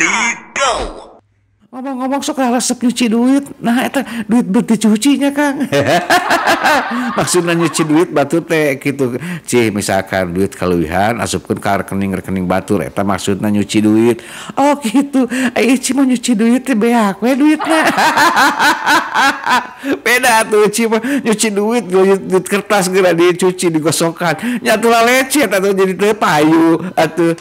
ready, go. Ngomong-ngomong sok resep nyuci duit. Nah eta duit berarti cucinya Kang. Maksudnya nyuci duit batur teh gitu. Cih misalkan duit kaluwihan asupkeun ka rekening batur eta maksudnya nyuci duit. Oh gitu. Ai Ci mah nyuci duit teh beak we duitna. Beda tuh Ci mah nyuci duit kertas geura dicuci digosokan. Nya teu lecet atuh jadi teu payu atuh.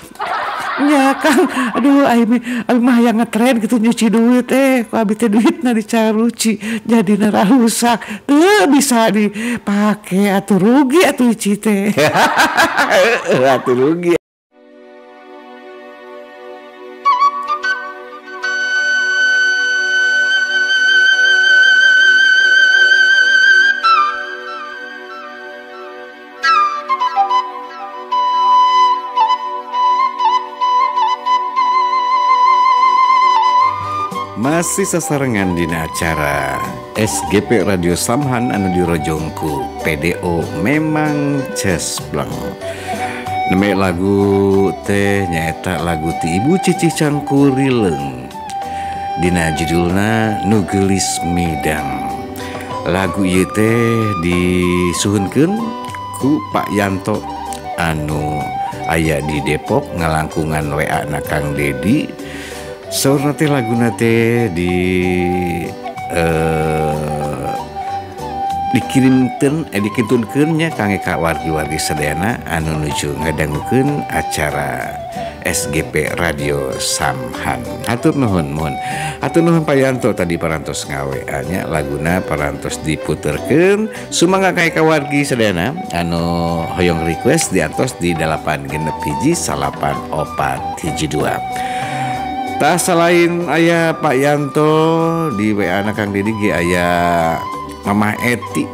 Ya Kang, aduh abi mah yang ngetren gitu nyuci duit ku abi teh duitna dicaruci jadi nara rusak teu bisa dipake atuh rugi atuh Ci teh. Atuh rugi. Masih sasarengan dina acara SGP Radio Samhan anu dirojongku PDO memang cespleng. Neme lagu teh nyaeta lagu ti Ibu Cici Cangkurileng. Dina judulna Nu Geulis Midang. Lagu ieu teh disuhunkeun ku Pak Yanto anu aya di Depok ngalangkungan WA na Kang Dedi. Saur nate lagu nate dikirimkeun nya kangge ka wargi-wargi sadayana anu nuju ngadangukeun acara SGP Radio Samhan. Hatur nuhun Pak Yanto tadi parantos ngawe nya laguna parantos diputerkeun sumangga kangge ka wargi sadayana anu hoyong request diantos di 8619412. Tak selain ayah Pak Yanto di WA anak Kang Didi ge aya Mama Eti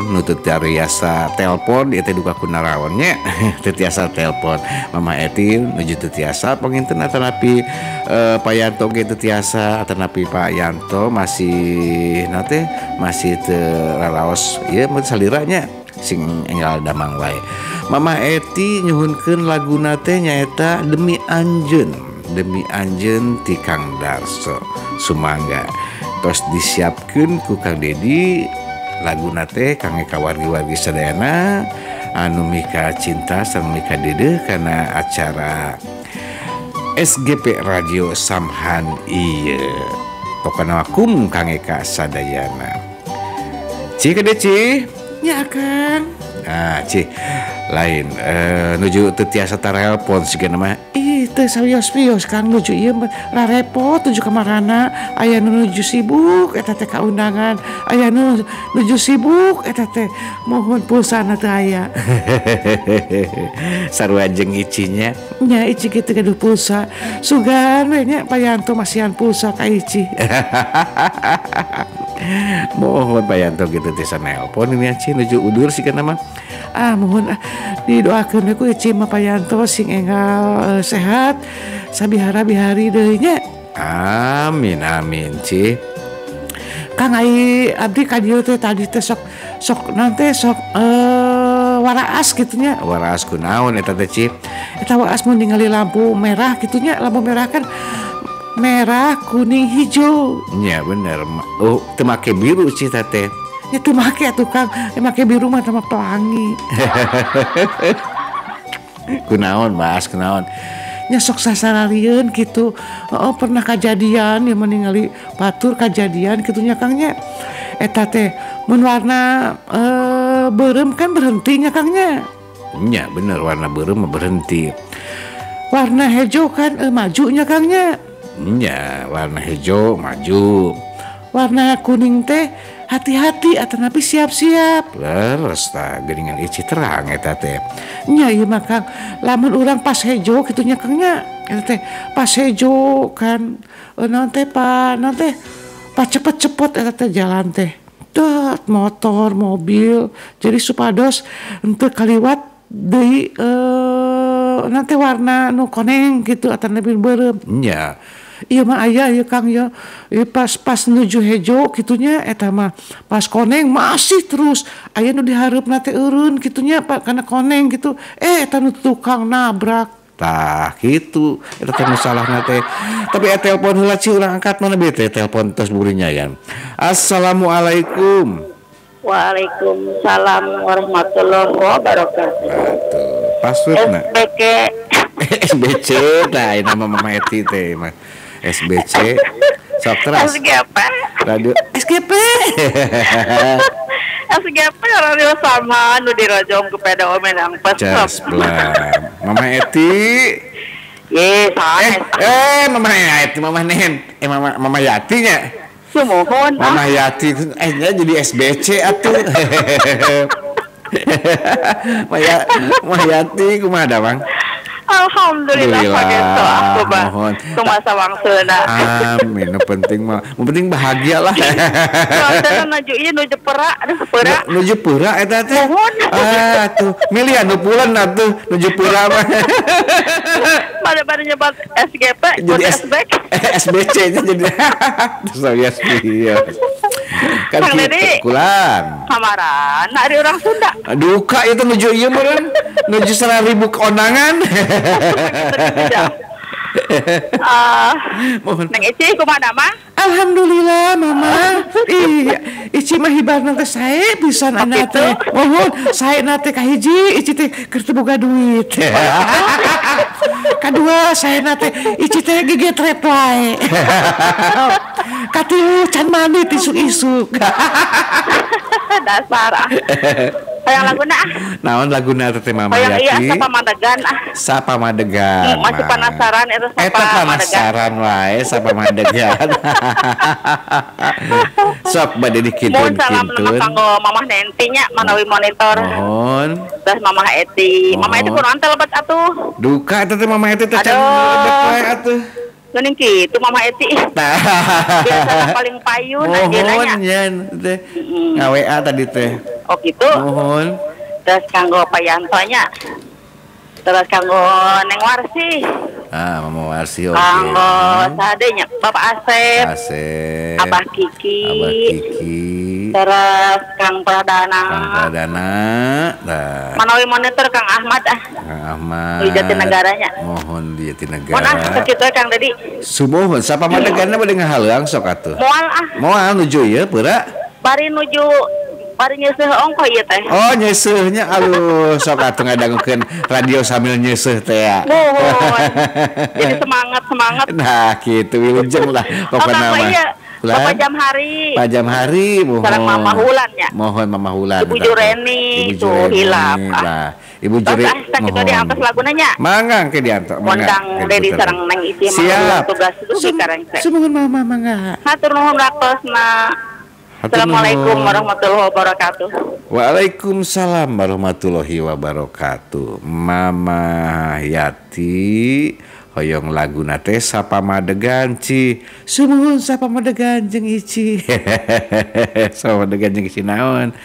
nutut tiasa telepon ieu teh duka kunaraon nya teu tiasa telepon Mama Eti nuju teu tiasa panginten atanapi Pak Yanto ge teu tiasa atanapi Pak Yanto masih teu raraos ieu mah salira nya sing enggal damang wae. Mama Eti nyuhunkeun laguna teh nyaeta Demi Anjeun ti Kang Darso sumangga tos disiapkeun ku Kang Dedi laguna teh kangge ka wargi-wargi sadayana anu mika cinta sareng mika deudeuh kana acara SGP Radio Samhan ieu pokona wakum kangge ka sadayana. Ci kade Ci? Ya Kang. Nah Ci lain nuju teu tiasa tarelpon sigeuna mah teu sawios-wios Kang nuju ieu mah repot tuju kamarana aya nu nuju sibuk eta teh kaundangan aya nu nuju sibuk eta teh mohon pulsana teu aya. Sarua jeung icinya nya ici kitu gaduh pulsa sugan we nya Pak Yanto masihan pulsa ka ici. Mohon Pak Yanto gitu teh nelpon ini Ci nuju udur sikeuna mah mohon didoakeun ku Ici mah Pak Yanto sing enggal sehat sabihara-bihari deui nya. Amin Ci. Kang ai abdi ka dieu teh tadi teh sok nanti sok waraas gitu nya. Waraas kunaon eta teh Ci? Eta waraas mun ningali lampu merah gitu nya, lampu merah kan merah, kuning, hijau. Ya bener. Oh, teu make biru Ci teh. Ya teu make atuh Kang, make biru mah sama pelangi. Kunaon bahas kunaon. Nya sok sasararieun kitu. Pernah kajadian yang meningali batur kajadian kitu nya Kang nya. Eta teh mun warna beureum kan berhenti nya Kang nya. Nya bener warna beureum mah berhenti. Warna hijau kan maju nya Kang nya. Nya warna hijau maju. Warna kuning teh hati-hati atanapi siap-siap. Leres tah geuningan Ici terang eta teh. Nya ieu mah Kang, lamun urang pas hejo kitu nya Kang nya. Eta teh pas hejo kan naon teh pas cepet-cepet eta teh jalan teh. Dot motor, mobil. Jadi supados henteu kaliwat deui nanti warna nu koneng gitu atanapi beureum. Nya iya mah aya ieu Kang ya. Pas nuju hejo kitunya eta mah pas koneng masih terus aya nu dihareupna teh eureun kitunya Pak kana koneng gitu. Eta nu tukang nabrak. Tah gitu eta teh masalahna teh. Tapi telepon heula ci urang angkat mana be teh telepon tos burinya ya. Assalamualaikum. Waalaikumsalam warahmatullahi wabarakatuh. Atuh, passwordna. SBK. SBC tah nama Mama Eti teh mah. SBC. Sok teras. SGP. Radio SGP. SGP radio sama nu dirojom ke peda omenang pesep. Mama Eti. Ye, Mama Eti, Mama Nen. Mama Yati nya. Sumohon. Mama Yati jadi SBC atuh. Mama Yati kumaha da, Bang? Alhamdulillah pageto aku bah. Kumasa wangseuna. Amin, nu penting mah. Mu penting bahagia lah. Wangseuna nuju ieu nuju peura, peura. Nuju peura eta teh. Tuh, milian nu pulen atuh nuju peura mah. Pada nyebat SGP, jadi SBC jadi. Terus ya. Kan kulan. Kamaran, ari orang Sunda. Duka itu nuju ieu meureun. Nuju 100.000 kondangan. Neng Ici kumaha mah? Alhamdulillah Mama. Iya, Ici mah hibarna teh sae pisan anak teh. Mohon sae na teh ka hiji Ici teh keur teu boga duit. Kadua sae na teh Ici teh geget reply. Katilu can mandi isuk-isuk. Dasar ah. Hayang laguna ah. Naon laguna teh Mama Yati? Hayang iya sapa madegan ah. Sapa madegan. Masih penasaran eta sapa madegan. Eta penasaran wae sapa madegan. Sok bade dikintun-kintun. Salam nama kanggo Mamah Nenti nya manawi monitor. Mohon. Terus Mamah Eti. Mamah Eti kunaon teh lebat atuh. Duka eta teh Mamah Eti teh can lebat wae atuh. Geuning kitu Mama Eti. Biasa paling payun anjeunna nya. Mohon nyen teh. Nga-WA tadi teh. Oh gitu. Mohon. Terus kanggo Payanto nya. Terus kanggo Neng Warsi. Mama Warsi oke. Kanggo sadenya Bapak Asep. Abah Kiki. Terus Kang Pradana. Nah. Manawi monitor Kang Ahmad ah. Kang Ahmad. Di Jatinegara-nya. Mohon di Jatinegara. Mohon sakitu Kang Dedi. Sumohon sapa madeganna bade ngahalang sok atuh. Moal ah. Moal nuju ieu peura. Bari nyeuseh ongko ieu teh. Oh nyeuseahnya alus sok atuh ngadangukeun radio sambil nyeuseeh teh ya. Jadi semangat. Nah kitu wilujeng lah pokona mah. Bapak Jam Hari mohon. Sareng Mama Hulan nya. Mohon Mama Hulan. Ibu Jureni itu hilap. Ibu Jureni. Sakitu diangtos laguna nya. Mangga ke diantos. Mondang Dedi sareng Neng Ici mah tugas dugi kareng teh. Sumuhun Mama mangga. Hatur nuhun raktosna. Assalamualaikum warahmatullahi wabarakatuh. Waalaikumsalam warahmatullahi wabarakatuh. Mama Yati hoyong laguna teh sapa madegan ci. Sumuhun sapa madegan jeung Ici. Sapa madegan jeung Ici naon?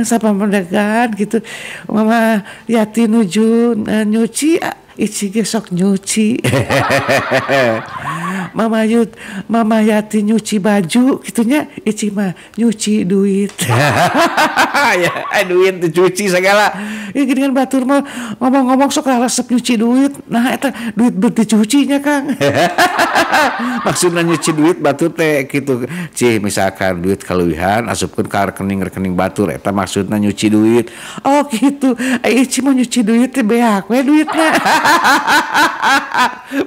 Sapa madegan gitu. Mama Yati nuju nyuci Ici ge sok nyuci. Mama Yati nyuci baju gitunya, Ici mah nyuci duit. Ya, duit dicuci segala. Ya geuningan batur mah ngomong-ngomong sok resep nyuci duit. Nah eta duit dicucinya Kang. Maksudna nyuci duit batur teh kitu. Cih misalkan duit kaluwihan asupkeun ka rekening batur eta maksudna nyuci duit. Oh gitu. Ici mah nyuci duit teh beak we duitna.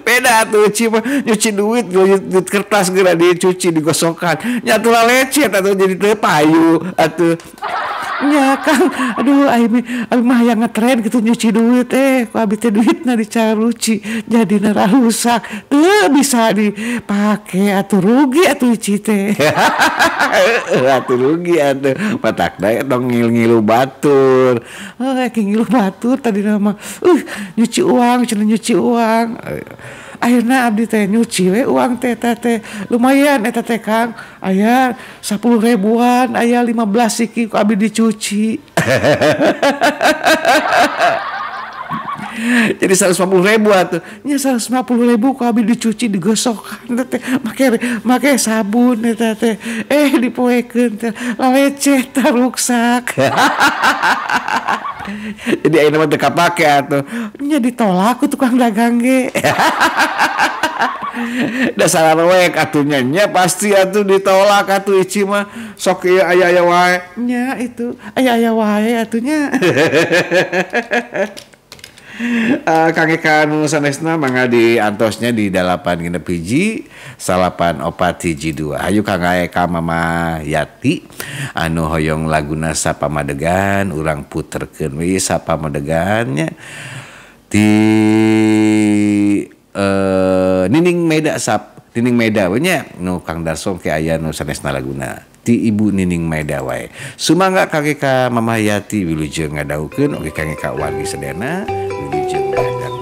Beda tuh Ici mah nyuci duit kertas geura dicuci digosokkan nyatu lecet atau jadi teu payu atuh nya Kang. Aduh abi mah yang ngetren gitu nyuci duit ku abi teh duitna dicaruci jadina rusak teu bisa dipake atuh rugi atuh Ici teh. Atuh rugi atuh matakna dong ngilu batur. Ngilu batur tadi nama nyuci uang cenah nyuci uang. Akhirnya abdi teh nyuci we uang teh lumayan eta teh Kang aya 10 ribuan aya 15 siki ku abdi dicuci. Jadi 150.000 atuh. Nya 150.000 ku abi dicuci digosokkan teh. Make sabun eta teh. Dipoekeun teh. Lecet teh ruksak. Jadi ayeuna mah teu kapake atuh. Nya ditolak ku tukang dagang ge. Dasar rewek atunya nya pasti atuh ditolak atuh ici mah sok ieu aya wae nya itu aya wae atunya. Kang Eka anu sanesna mangga diantosnya di 8 hiji 9 opat hiji 2. Hayu Kang Eka Mama Yati anu hoyong laguna sapamadegan urang puterkeun we sapamadegannya di Nining Meda we nya nu Kang Darso ke aya nu sanesna laguna ti Ibu Nining Meda wae. Sumangga Kang Eka Mama Yati wilujeng ngadaukeun oge Kang Eka wani sedena wilujeng ngadang.